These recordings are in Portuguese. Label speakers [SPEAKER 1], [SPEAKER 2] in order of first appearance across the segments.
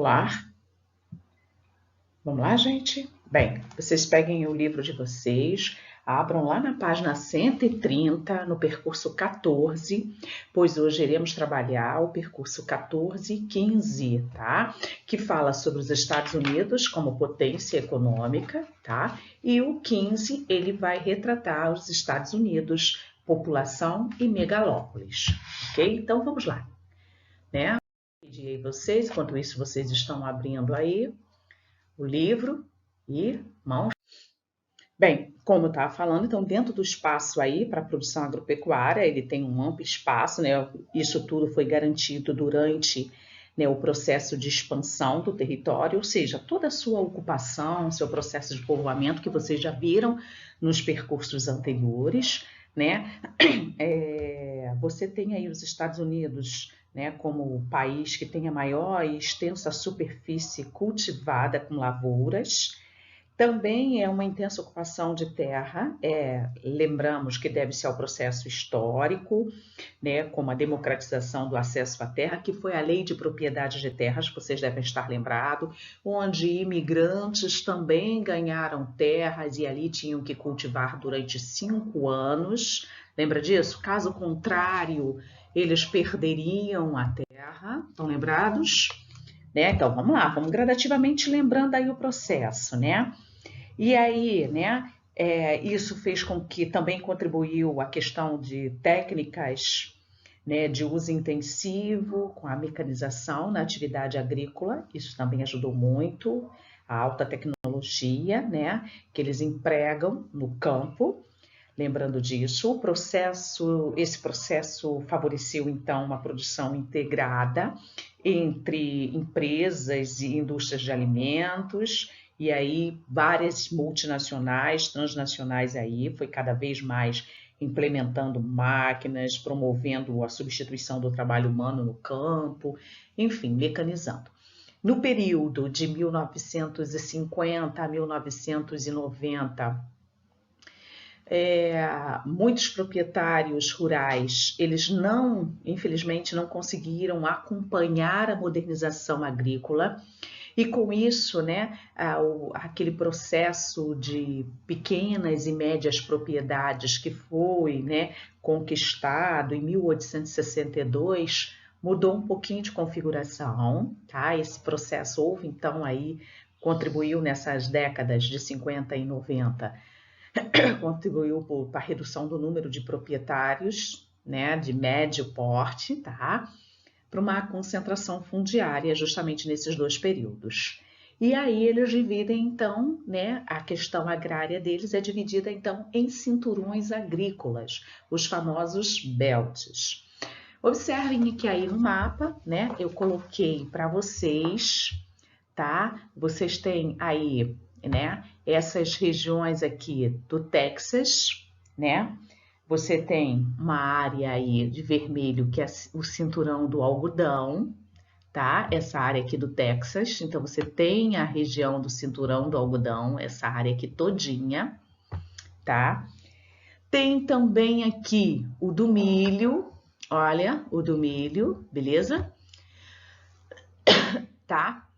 [SPEAKER 1] particular. Vamos lá, gente? Bem, vocês peguem o livro de vocês, abram lá na página 130, no percurso 14, pois hoje iremos trabalhar o percurso 14 e 15, tá? Que fala sobre os Estados Unidos como potência econômica, tá? E o 15, ele vai retratar os Estados Unidos, população e megalópolis, ok? Então, vamos lá, né? Pedi aí vocês, enquanto isso vocês estão abrindo aí o livro e mãos. Bem, como eu estava falando, então dentro do espaço aí para a produção agropecuária, ele tem um amplo espaço, né? Isso tudo foi garantido durante, né, o processo de expansão do território, ou seja, toda a sua ocupação, seu processo de povoamento que vocês já viram nos percursos anteriores, né? Você tem aí os Estados Unidos, né, como o país que tem a maior e extensa superfície cultivada com lavouras. Também é uma intensa ocupação de terra, lembramos que deve-se ao processo histórico, né, como a democratização do acesso à terra, que foi a Lei de Propriedade de Terras, vocês devem estar lembrados, onde imigrantes também ganharam terras e ali tinham que cultivar durante 5 anos. Lembra disso? Caso contrário, eles perderiam a terra. Estão lembrados? Né? Então, vamos lá, vamos gradativamente lembrando aí o processo, né? E aí, né, isso fez com que também contribuiu a questão de técnicas, né, de uso intensivo, com a mecanização na atividade agrícola, isso também ajudou muito, a alta tecnologia, né, que eles empregam no campo. Lembrando disso, esse processo favoreceu, então, uma produção integrada entre empresas e indústrias de alimentos, e aí várias multinacionais, transnacionais aí, foi cada vez mais implementando máquinas, promovendo a substituição do trabalho humano no campo, enfim, mecanizando. No período de 1950 a 1990, muitos proprietários rurais, eles infelizmente, não conseguiram acompanhar a modernização agrícola e com isso, né, aquele processo de pequenas e médias propriedades que foi, né, conquistado em 1862, mudou um pouquinho de configuração, tá? Esse processo houve, então, aí, contribuiu nessas décadas de 50 e 90, contribuiu para a redução do número de proprietários, né, de médio porte, tá? Para uma concentração fundiária justamente nesses dois períodos. E aí eles dividem, então, né, a questão agrária deles é dividida, então, em cinturões agrícolas, os famosos belts. Observem que aí no mapa, né, eu coloquei para vocês, tá? Vocês têm aí, né, essas regiões aqui do Texas, né? Você tem uma área aí de vermelho que é o cinturão do algodão, tá? Essa área aqui do Texas. Então, você tem a região do cinturão do algodão, essa área aqui todinha, tá? Tem também aqui o do milho, olha, o do milho, beleza? Tá?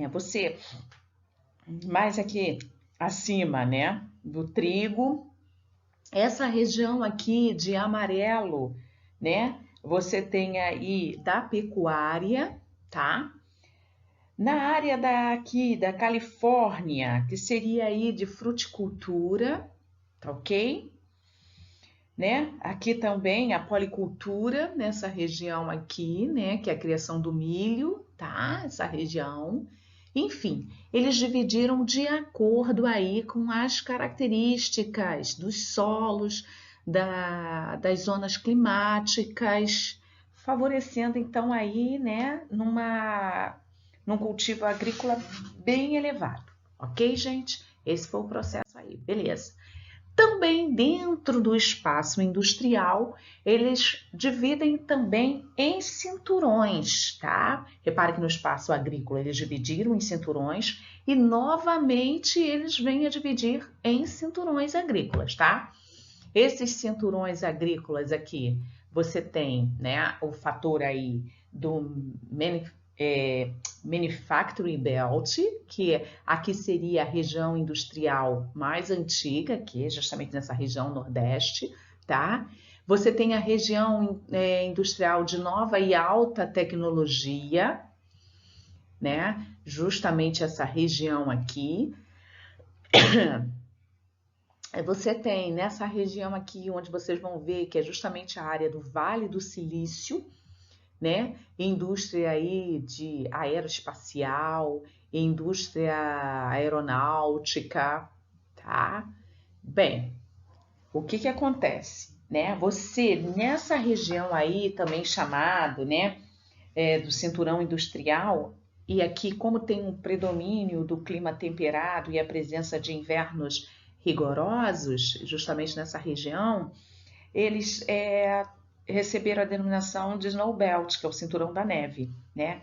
[SPEAKER 1] Você, mais aqui acima, né, do trigo, essa região aqui de amarelo, né? Você tem aí da pecuária, tá? Na área daqui da Califórnia, que seria aí de fruticultura, tá ok? Né? Aqui também a policultura, nessa região aqui, né? Que é a criação do milho, tá? Essa região. Enfim, eles dividiram de acordo aí com as características dos solos, das zonas climáticas, favorecendo então aí, né, num cultivo agrícola bem elevado, ok, gente? Esse foi o processo aí, beleza. Também dentro do espaço industrial, eles dividem também em cinturões, tá? Repare que no espaço agrícola eles dividiram em cinturões e novamente eles vêm a dividir em cinturões agrícolas, tá? Esses cinturões agrícolas aqui, você tem, né, o fator aí do Manufacturing Belt, que aqui seria a região industrial mais antiga, que é justamente nessa região nordeste, tá? Você tem a região industrial de nova e alta tecnologia, né? Justamente essa região aqui. Você tem nessa região aqui, onde vocês vão ver que é justamente a área do Vale do Silício, né? Indústria aí de aeroespacial, indústria aeronáutica, tá? Bem, o que que acontece, né? Você, nessa região aí, também chamado, né, do cinturão industrial, e aqui, como tem um predomínio do clima temperado e a presença de invernos rigorosos, justamente nessa região, eles receberam a denominação de Snow Belt, que é o cinturão da neve, né?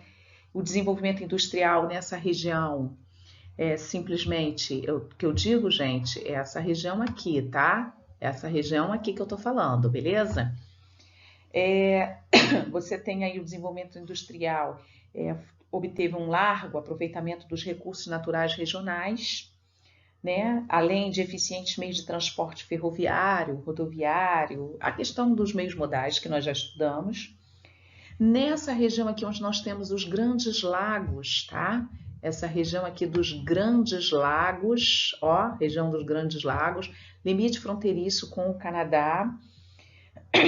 [SPEAKER 1] O desenvolvimento industrial nessa região simplesmente, o que eu digo, gente, é essa região aqui, tá? Essa região aqui que eu tô falando, beleza? Você tem aí o desenvolvimento industrial, obteve um largo aproveitamento dos recursos naturais regionais, né? Além de eficientes meios de transporte ferroviário, rodoviário, a questão dos meios modais que nós já estudamos. Nessa região aqui onde nós temos os grandes lagos, tá? Essa região aqui dos grandes lagos, ó, região dos grandes lagos, limite fronteiriço com o Canadá,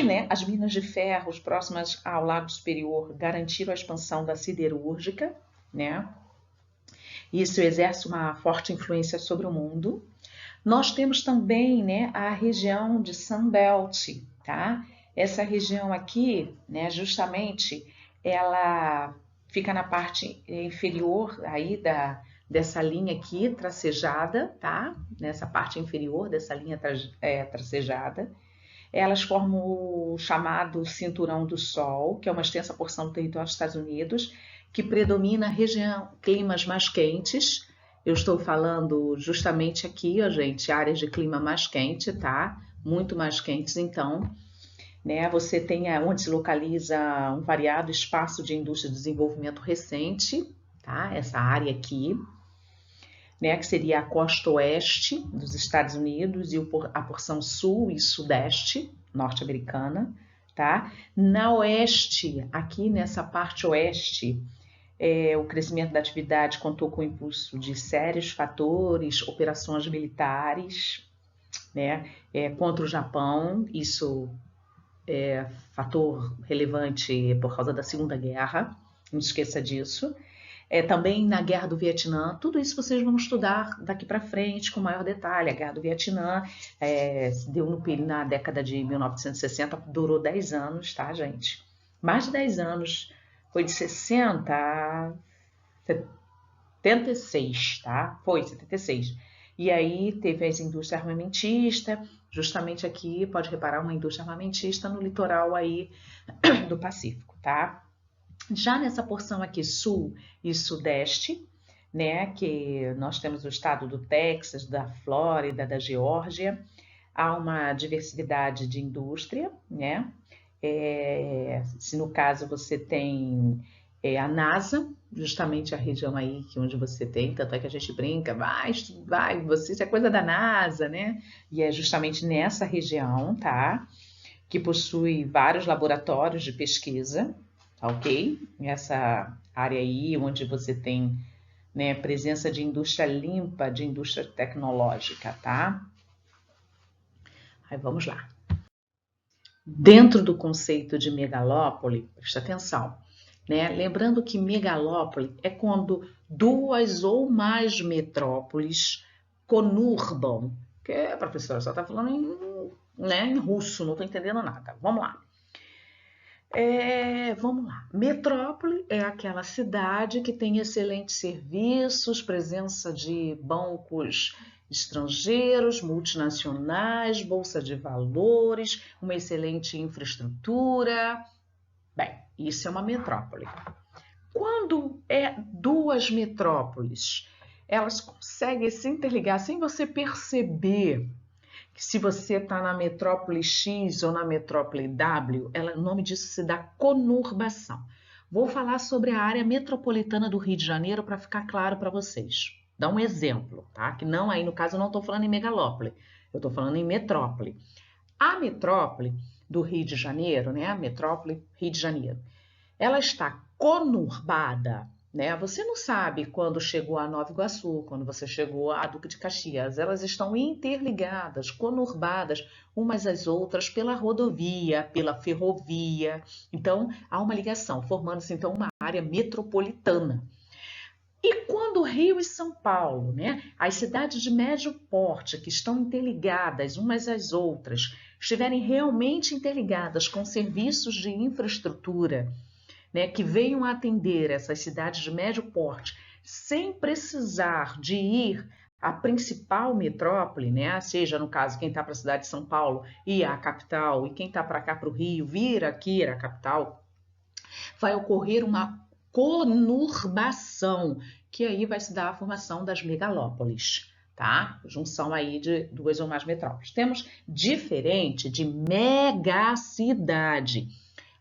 [SPEAKER 1] né? As minas de ferro próximas ao Lago Superior garantiram a expansão da siderúrgica, né? Isso exerce uma forte influência sobre o mundo. Nós temos também, né, a região de Sunbelt, tá? Essa região aqui, né, justamente, ela fica na parte inferior aí dessa linha aqui, tracejada, tá? Nessa parte inferior dessa linha tracejada. Elas formam o chamado Cinturão do Sol, que é uma extensa porção do território dos Estados Unidos, que predomina a região, climas mais quentes. Eu estou falando justamente aqui, ó, gente, áreas de clima mais quente, tá? Muito mais quentes, então, né? Você tem onde se localiza um variado espaço de indústria de desenvolvimento recente, tá? Essa área aqui, né? Que seria a costa oeste dos Estados Unidos e a porção sul e sudeste norte-americana, tá? Na oeste, aqui nessa parte oeste, o crescimento da atividade contou com o impulso de sérios fatores, operações militares, né, contra o Japão, isso é fator relevante por causa da Segunda Guerra, não esqueça disso. Também na Guerra do Vietnã, tudo isso vocês vão estudar daqui para frente com maior detalhe. A Guerra do Vietnã deu na década de 1960, durou 10 anos, tá, gente? Mais de 10 anos, foi de 60 a 76, tá? Foi 76. E aí teve as indústrias armamentistas, justamente aqui, pode reparar, uma indústria armamentista no litoral aí do Pacífico, tá? Já nessa porção aqui, sul e sudeste, né, que nós temos o estado do Texas, da Flórida, da Geórgia, há uma diversidade de indústria, né? Se no caso você tem a NASA, justamente a região aí onde você tem, tanto é que a gente brinca, isso é coisa da NASA, né? E é justamente nessa região, tá? Que possui vários laboratórios de pesquisa, tá ok? Essa área aí onde você tem, né, presença de indústria limpa, de indústria tecnológica, tá? Aí vamos lá. Dentro do conceito de megalópole, presta atenção, né? Lembrando que megalópole é quando duas ou mais metrópoles conurbam, que a professora só está falando em russo, não estou entendendo nada. Vamos lá. Vamos lá. Metrópole é aquela cidade que tem excelentes serviços, presença de bancos estrangeiros, multinacionais, bolsa de valores, uma excelente infraestrutura. Bem, isso é uma metrópole. Quando é duas metrópoles, elas conseguem se interligar sem você perceber que se você está na metrópole X ou na metrópole W, o nome disso se dá conurbação. Vou falar sobre a área metropolitana do Rio de Janeiro para ficar claro para vocês. Dá um exemplo, tá? Que não, aí no caso eu não estou falando em megalópole, eu estou falando em metrópole. A metrópole do Rio de Janeiro, né? A metrópole Rio de Janeiro, ela está conurbada, né? Você não sabe quando chegou a Nova Iguaçu, quando você chegou a Duque de Caxias. Elas estão interligadas, conurbadas umas às outras pela rodovia, pela ferrovia. Então, há uma ligação, formando-se então uma área metropolitana. E quando Rio e São Paulo, né, as cidades de médio porte que estão interligadas umas às outras, estiverem realmente interligadas com serviços de infraestrutura, né, que venham a atender essas cidades de médio porte sem precisar de ir à principal metrópole, né, seja no caso quem está para a cidade de São Paulo ir à capital e quem está para cá para o Rio vir aqui à capital, vai ocorrer uma conurbação, que aí vai se dar a formação das megalópolis, tá? Junção aí de duas ou mais metrópoles. Temos diferente de megacidade.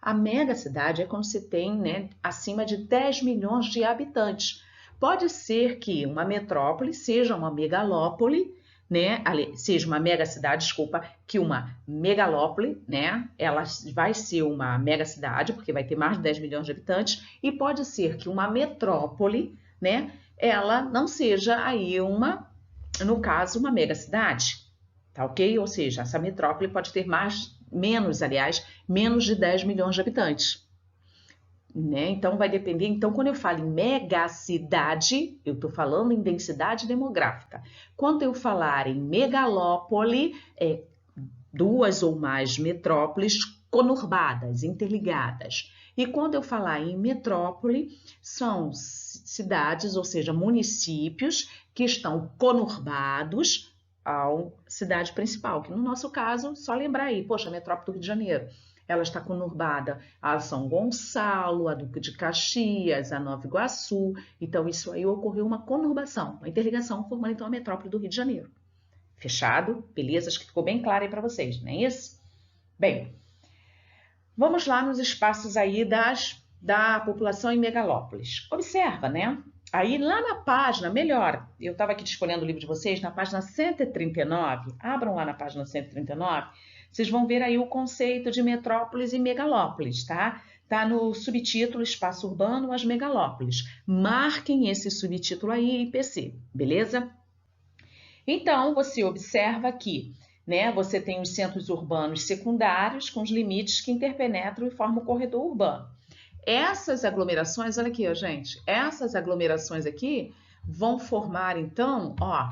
[SPEAKER 1] A megacidade é quando se tem, né, acima de 10 milhões de habitantes. Pode ser que uma metrópole seja uma megalópole, né, seja uma megacidade, desculpa, que uma megalópole, né, ela vai ser uma megacidade, porque vai ter mais de 10 milhões de habitantes, e pode ser que uma metrópole, né, ela não seja aí no caso, uma megacidade, tá ok? Ou seja, essa metrópole pode ter menos de 10 milhões de habitantes. Né? Então, vai depender. Então, quando eu falo em megacidade, eu estou falando em densidade demográfica. Quando eu falar em megalópole, é duas ou mais metrópoles conurbadas, interligadas. E quando eu falar em metrópole, são cidades, ou seja, municípios que estão conurbados à cidade principal, que no nosso caso, só lembrar aí, poxa, a metrópole do Rio de Janeiro. Ela está conurbada a São Gonçalo, a Duque de Caxias, a Nova Iguaçu. Então, isso aí ocorreu uma conurbação, uma interligação, formando então a metrópole do Rio de Janeiro. Fechado? Beleza? Acho que ficou bem claro aí para vocês, não é isso? Bem, vamos lá nos espaços aí da população em megalópolis. Observa, né? Aí lá na página, melhor, eu estava aqui escolhendo o livro de vocês, na página 139, abram lá na página 139, vocês vão ver aí o conceito de metrópolis e megalópolis, tá? Tá no subtítulo Espaço Urbano, as megalópolis. Marquem esse subtítulo aí, IPC, beleza? Então, você observa aqui, né? Você tem os centros urbanos secundários com os limites que interpenetram e formam o corredor urbano. Essas aglomerações, olha aqui, ó, gente, essas aglomerações aqui vão formar, então, ó,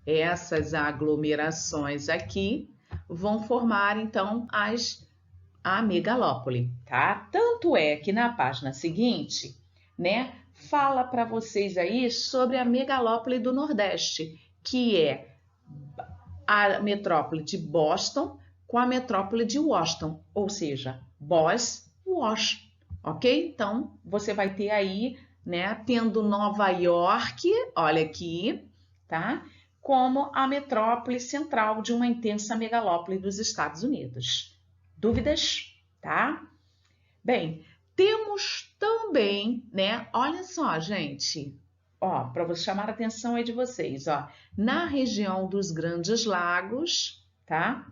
[SPEAKER 1] essas aglomerações aqui vão formar, então, a megalópole, tá? Tanto é que na página seguinte, né, fala para vocês aí sobre a megalópole do Nordeste, que é a metrópole de Boston com a metrópole de Washington, ou seja, Bos-Wash, ok? Então, você vai ter aí, né, tendo Nova York, olha aqui, tá? Como a metrópole central de uma intensa megalópole dos Estados Unidos. Dúvidas? Tá? Bem, temos também, né? Olha só, gente, ó, para você chamar a atenção aí de vocês, ó, na região dos Grandes Lagos, tá?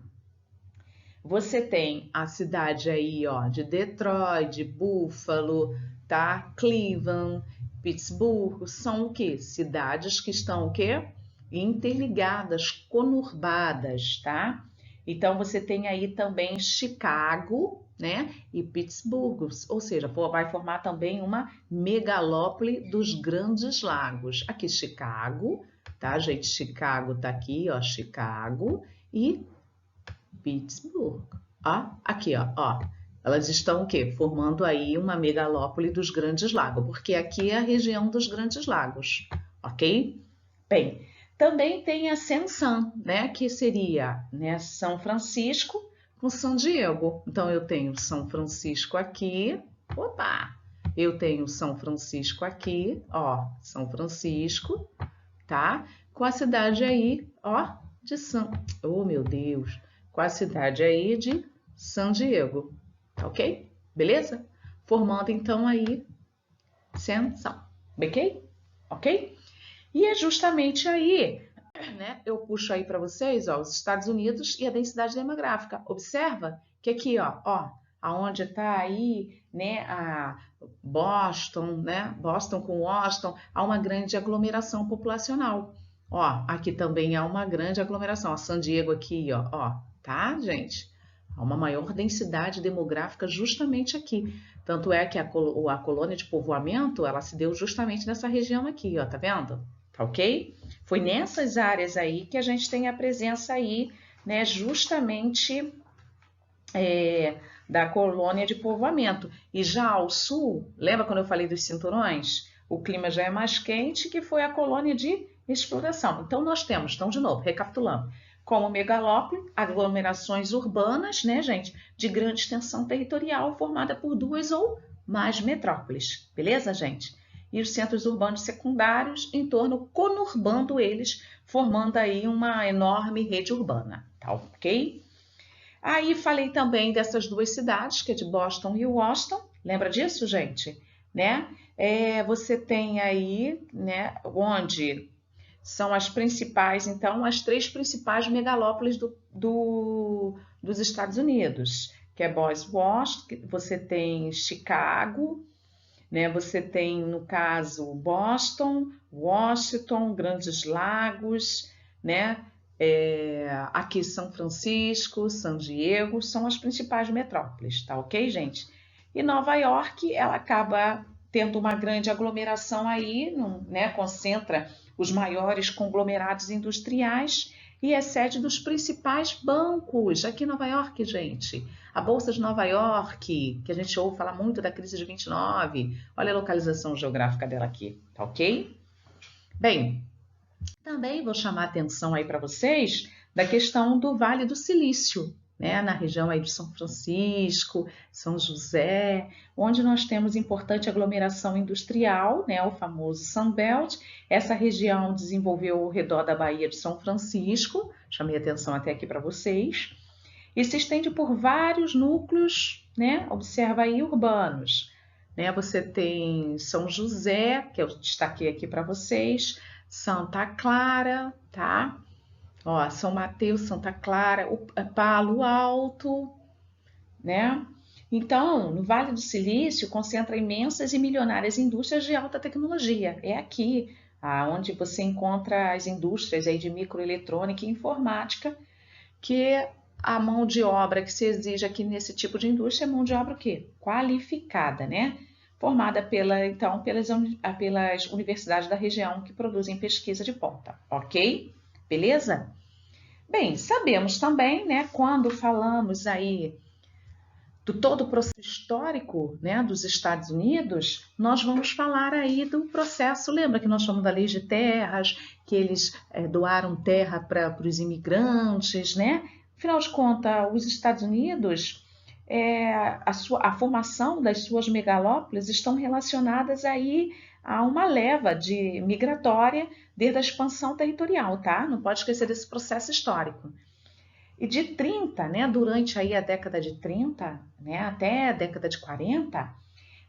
[SPEAKER 1] Você tem a cidade aí, ó, de Detroit, Buffalo, tá? Cleveland, Pittsburgh, são o quê? Cidades que estão o quê? Interligadas, conurbadas, tá? Então, você tem aí também Chicago, né? E Pittsburgh, ou seja, vai formar também uma megalópole dos Grandes Lagos. Aqui, Chicago, tá, gente? Chicago tá aqui, ó, Chicago e Pittsburgh. Ó, aqui, ó. Elas estão o quê? Formando aí uma megalópole dos Grandes Lagos, porque aqui é a região dos Grandes Lagos, ok? Bem, também tem a Ascension, né, que seria, né, São Francisco com São Diego. Então, eu tenho São Francisco aqui, opa! Eu tenho São Francisco aqui, ó, São Francisco, tá? Com a cidade aí, ó, de Oh, meu Deus! Com a cidade aí de San Diego, ok? Beleza? Formando, então, aí ascensão, ok? Ok? E é justamente aí, né, eu puxo aí para vocês, ó, os Estados Unidos e a densidade demográfica. Observa que aqui, ó, aonde está aí, né, a Boston, né, Boston com Washington, há uma grande aglomeração populacional. Ó, aqui também há uma grande aglomeração. Ó, San Diego aqui, ó, tá, gente? Há uma maior densidade demográfica justamente aqui. Tanto é que a colônia de povoamento, ela se deu justamente nessa região aqui, ó, tá vendo? Tá ok? Foi nessas áreas aí que a gente tem a presença aí, né, justamente da colônia de povoamento. E já ao sul, lembra quando eu falei dos cinturões? O clima já é mais quente, que foi a colônia de exploração. Então, nós temos, então, de novo, recapitulando, como megalópole, aglomerações urbanas, né, gente, de grande extensão territorial, formada por duas ou mais metrópoles. Beleza, gente? E os centros urbanos secundários em torno, conurbando eles, formando aí uma enorme rede urbana. Tá ok? Aí falei também dessas duas cidades, que é de Boston e Washington. Lembra disso, gente? Né? Você tem aí, né, onde são as principais, então, as três principais megalópolis dos Estados Unidos, que é Washington, você tem Chicago, né? Você tem, no caso, Boston, Washington, Grandes Lagos, né? Aqui São Francisco, San Diego, são as principais metrópoles, tá ok, gente? E Nova York, ela acaba tendo uma grande aglomeração aí, né? Concentra os maiores conglomerados industriais e é sede dos principais bancos aqui em Nova York, gente. A Bolsa de Nova York, que a gente ouve falar muito da crise de 29, olha a localização geográfica dela aqui, tá ok? Bem, também vou chamar a atenção aí para vocês da questão do Vale do Silício, né, na região aí de São Francisco, São José, onde nós temos importante aglomeração industrial, né, o famoso Sunbelt. Essa região desenvolveu ao redor da Baía de São Francisco, chamei a atenção até aqui para vocês, e se estende por vários núcleos, né, observa aí, urbanos. Né, você tem São José, que eu destaquei aqui para vocês, Santa Clara, tá? Ó, São Mateus, Santa Clara, Palo Alto, né? Então, no Vale do Silício concentra imensas e milionárias indústrias de alta tecnologia. É aqui onde você encontra as indústrias aí de microeletrônica e informática, que a mão de obra que se exige aqui nesse tipo de indústria é mão de obra o quê? Qualificada, né? Formada pelas universidades da região que produzem pesquisa de ponta, ok? Beleza? Bem, sabemos também, né, quando falamos aí do todo o processo histórico, né, dos Estados Unidos, nós vamos falar aí do processo, lembra que nós falamos da lei de terras, que eles doaram terra para os imigrantes, né? Afinal de contas, os Estados Unidos, a formação das suas megalópolis estão relacionadas aí a uma leva migratória desde a expansão territorial, tá? Não pode esquecer desse processo histórico. E de 30, né, durante aí a década de 30, né, até a década de 40,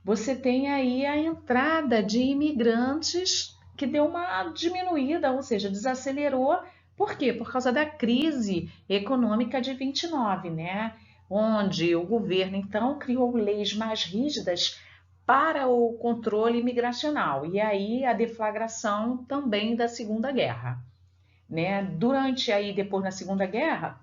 [SPEAKER 1] você tem aí a entrada de imigrantes que deu uma diminuída, ou seja, desacelerou. Por quê? Por causa da crise econômica de 29, né? Onde o governo, então, criou leis mais rígidas para o controle migracional. E aí a deflagração também da Segunda Guerra. Né? Durante aí, depois na Segunda Guerra,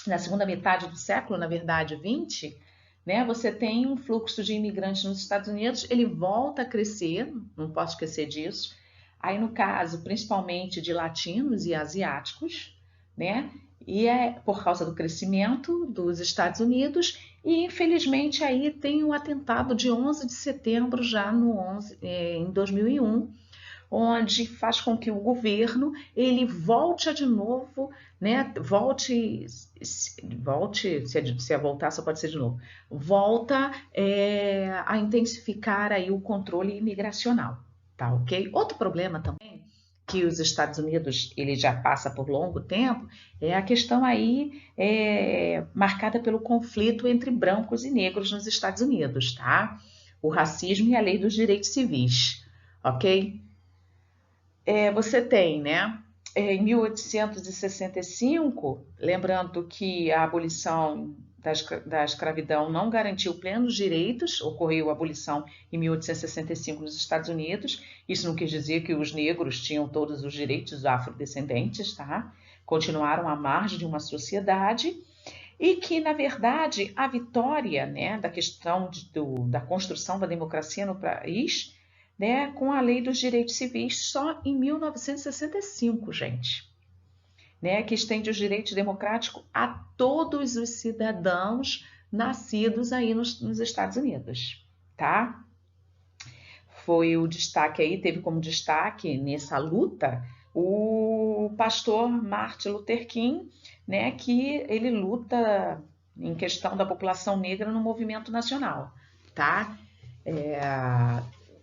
[SPEAKER 1] na segunda metade do século, na verdade, 20, né, você tem um fluxo de imigrantes nos Estados Unidos, ele volta a crescer, não posso esquecer disso. Aí, no caso, principalmente de latinos e asiáticos, né? E é por causa do crescimento dos Estados Unidos e, infelizmente, aí tem o atentado de 11 de setembro, já em 2001, onde faz com que o governo ele volte de novo, né? Se é voltar, só pode ser de novo. Volta a intensificar aí o controle imigracional, tá ok? Outro problema também que os Estados Unidos ele já passa por longo tempo é a questão aí marcada pelo conflito entre brancos e negros nos Estados Unidos, tá? o racismo e a lei dos direitos civis, ok? Você tem, né, em 1865, lembrando que a abolição da escravidão não garantiu plenos direitos, ocorreu a abolição em 1865 nos Estados Unidos, isso não quis dizer que os negros tinham todos os direitos afrodescendentes, tá? Continuaram à margem de uma sociedade e que, na verdade, a vitória, né, da questão da construção da democracia no país, né, com a Lei dos Direitos Civis só em 1965, gente, né, que estende os direitos democráticos a todos os cidadãos nascidos aí nos Estados Unidos, tá? Foi o destaque aí, teve como destaque nessa luta o pastor Martin Luther King, né, que ele luta em questão da população negra no movimento nacional, tá?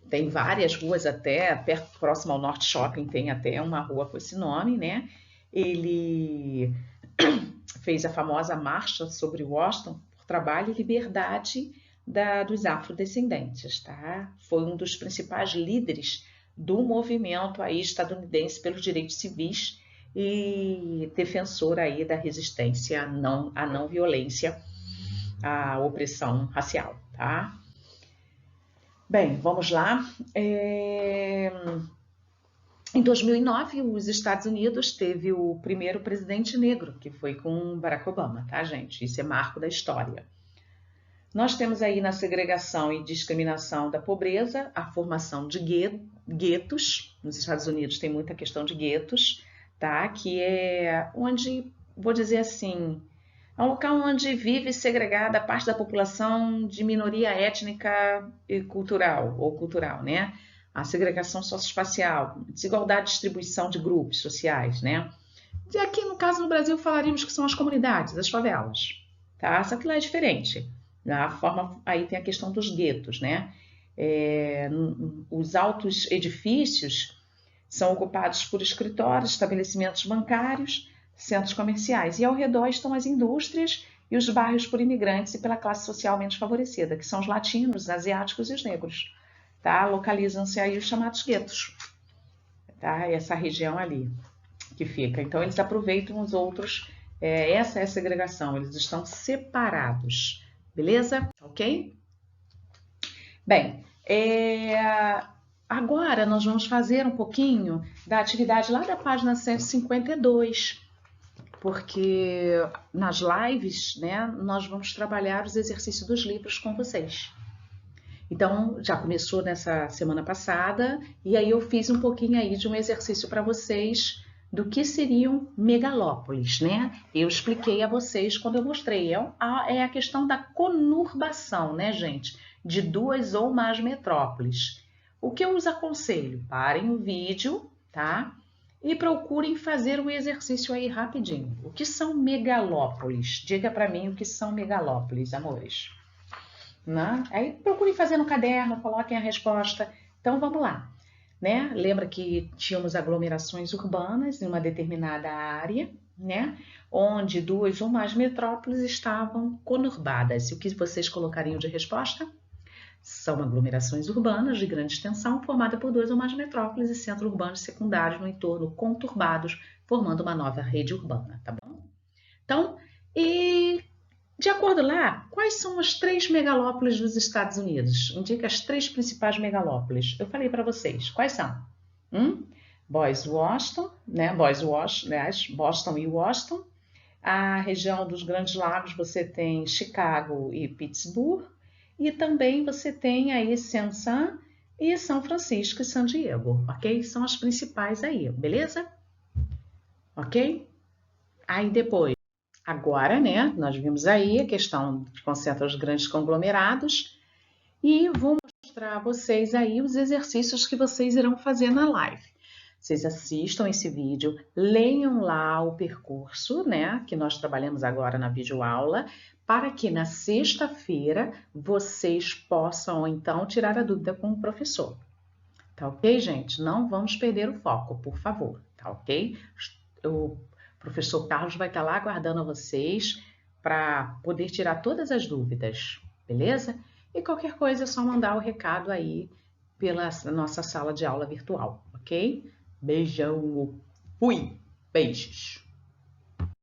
[SPEAKER 1] Tem várias ruas até, perto, próximo ao Norte Shopping, tem até uma rua com esse nome, né? Ele fez a famosa Marcha sobre Washington por trabalho e liberdade dos afrodescendentes, tá? Foi um dos principais líderes do movimento aí estadunidense pelos direitos civis e defensor aí da resistência à não violência, à opressão racial, tá? Bem, vamos lá. Em 2009, os Estados Unidos teve o primeiro presidente negro, que foi com Barack Obama, tá, gente? Isso é marco da história. Nós temos aí na segregação e discriminação da pobreza a formação de guetos. Nos Estados Unidos tem muita questão de guetos, tá? Que é onde, vou dizer assim, é um local onde vive segregada parte da população de minoria étnica e cultural, né? A segregação socioespacial, desigualdade de distribuição de grupos sociais, né? E aqui, no caso, no Brasil, falaríamos que são as comunidades, as favelas, tá? Só que lá é diferente. A forma, aí tem a questão dos guetos, né? Os altos edifícios são ocupados por escritórios, estabelecimentos bancários, centros comerciais. E ao redor estão as indústrias e os bairros por imigrantes e pela classe social menos favorecida, que são os latinos, os asiáticos e os negros. Tá? Localizam-se aí os chamados guetos. Tá? Essa região ali que fica. Então, eles aproveitam os outros. Essa é a segregação. Eles estão separados. Beleza? Ok? Bem, agora nós vamos fazer um pouquinho da atividade lá da página 152. Porque nas lives, né, nós vamos trabalhar os exercícios dos livros com vocês. Então, já começou nessa semana passada, e aí eu fiz um pouquinho aí de um exercício para vocês do que seriam megalópolis, né? Eu expliquei a vocês quando eu mostrei. É a questão da conurbação, né, gente? De duas ou mais metrópoles. O que eu os aconselho? Parem o vídeo, tá? E procurem fazer um exercício aí rapidinho. O que são megalópolis? Diga para mim o que são megalópolis, amores. Né? Aí procurem fazer no caderno, coloquem a resposta. Então vamos lá. Né? Lembra que tínhamos aglomerações urbanas em uma determinada área, né? Onde duas ou mais metrópoles estavam conurbadas. E o que vocês colocariam de resposta? São aglomerações urbanas de grande extensão formadas por duas ou mais metrópoles e centros urbanos secundários no entorno conturbados, formando uma nova rede urbana, tá bom? Então, de acordo lá, quais são as 3 megalópolis dos Estados Unidos? Indica as 3 principais megalópolis. Eu falei para vocês. Quais são? Boston e Washington. A região dos Grandes Lagos você tem Chicago e Pittsburgh. E também você tem aí San e São Francisco e San Diego, ok? São as principais aí, beleza? Ok? Aí depois, agora, né, nós vimos aí a questão que concentra os grandes conglomerados e vou mostrar a vocês aí os exercícios que vocês irão fazer na live. Vocês assistam esse vídeo, leiam lá o percurso, né, que nós trabalhamos agora na videoaula, para que na sexta-feira vocês possam, então, tirar a dúvida com o professor. Tá ok, gente? Não vamos perder o foco, por favor, tá ok? O professor Carlos vai estar lá aguardando vocês para poder tirar todas as dúvidas, beleza? E qualquer coisa é só mandar o recado aí pela nossa sala de aula virtual, ok? Beijão, fui! Beijos!